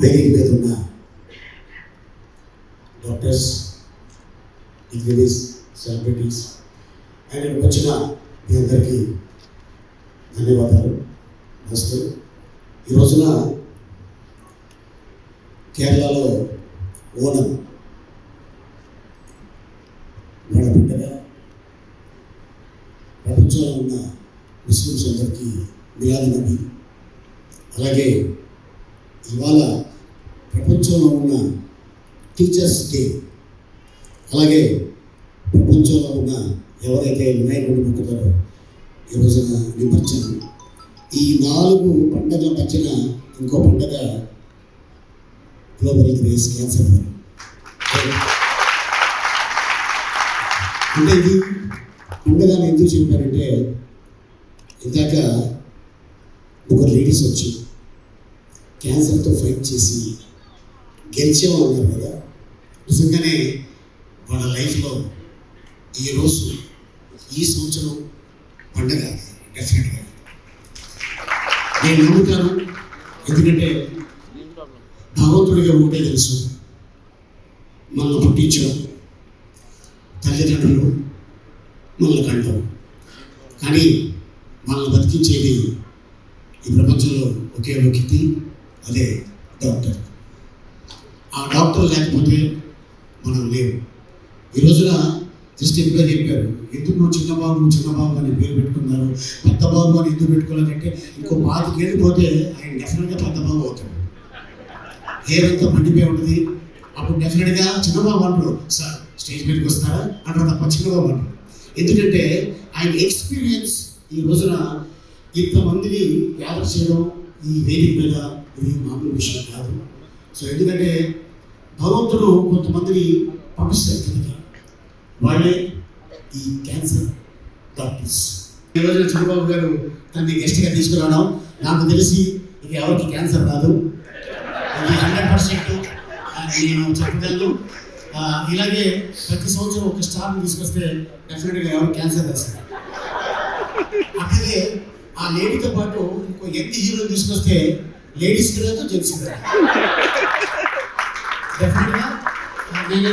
వేదిక మీద ఉన్న డాక్టర్స్, ఇంజనీర్స్, సెలబ్రిటీస్ ఆయన వచ్చిన మీ అందరికీ ధన్యవాదాలు. నమస్తే. ఈ రోజున కేరళలో ఓనం వాళ్ళ పండుగ. ప్రపంచంలో ఉన్న ముస్లిమ్స్ అందరికీ మిలాద్ నబీ. అలాగే ఇవాళ ప్రపంచంలో ఉన్న టీచర్స్ డే, అలాగే ప్రపంచంలో ఉన్న ఎవరైతే వినాయకుడు మొక్కుతారో ఈ రోజున నిమజ్జనం. ఈ 4 పండుగల మధ్యన ఇంకో పండుగ గ్లోబల్ గ్రేస్ క్యాన్సర్. అంటే ఇది పండుగ ఎందుకు చెప్పారంటే, ఇందాక ఒక లేడీస్ వచ్చి క్యాన్సర్తో ఫైట్ చేసి గెలిచేవాళ్ళు కదా. నిజంగానే వాళ్ళ లైఫ్లో ఈరోజు ఈ సంవత్సరం పండుగ డెఫినెట్గా నేను నమ్ముతాను. ఎందుకంటే భగవంతుడికి ఒకటే తెలుసు, మనల్ని పుట్టించడం తల్లిదండ్రులు, మనల్ని కంటాం. కానీ మనల్ని బతికించేది ఈ ప్రపంచంలో ఒకే ఒక వ్యక్తి, అదే డాక్టర్. ఆ డాక్టర్ లేకపోతే మనం లేవు. ఈ రోజున జస్ట్ ఎప్పుడో చెప్పారు, ఎందుకు చిన్నబాబు అని పేరు పెట్టుకున్నారు, పెద్ద బాబు అని ఎందుకు పెట్టుకోలేదంటే ఇంకో 5 ఏళ్ళు పోతే ఆయన డెఫినెట్గా పెద్ద బాబు అవుతాడు. హెయిర్ అంతా పండిపోయి ఉంటుంది. అప్పుడు డెఫినెట్గా చిన్నబాబు అంటారు, సార్ స్టేజ్ మీదకి వస్తారా అంటారు తప్ప చిన్నబాబు అంటారు. ఎందుకంటే ఆయన ఎక్స్పీరియన్స్ ఈ రోజున ఇంతమందిని గ్యాదర్ చేయడం ఈ వేదిక మీద ఇది మామూలు విషయం కాదు. సో ఎందుకంటే భగవంతుడు కొంతమందిని పంపిస్తారు కిందకి, వాళ్ళే ఈ క్యాన్సర్ డాక్టర్స్. ఈ రోజున చంద్రబాబు గారు తనని గెస్ట్గా తీసుకురావడం, నాకు తెలిసి ఇక ఎవరికి క్యాన్సర్ రాదు, ఇది 100% నేను చెప్పగలను. ఇలాగే ప్రతి సంవత్సరం ఒక స్టార్ని తీసుకొస్తే డెఫినెట్గా ఎవరు క్యాన్సర్ రాస్తారు. అట్లాగే ఆ లేడీతో పాటు ఇంకో యంగ్ హీరో తీసుకొస్తే లేడీస్కి రాదు, జెంట్స్కి రాదు. డెఫినెట్గా నేనే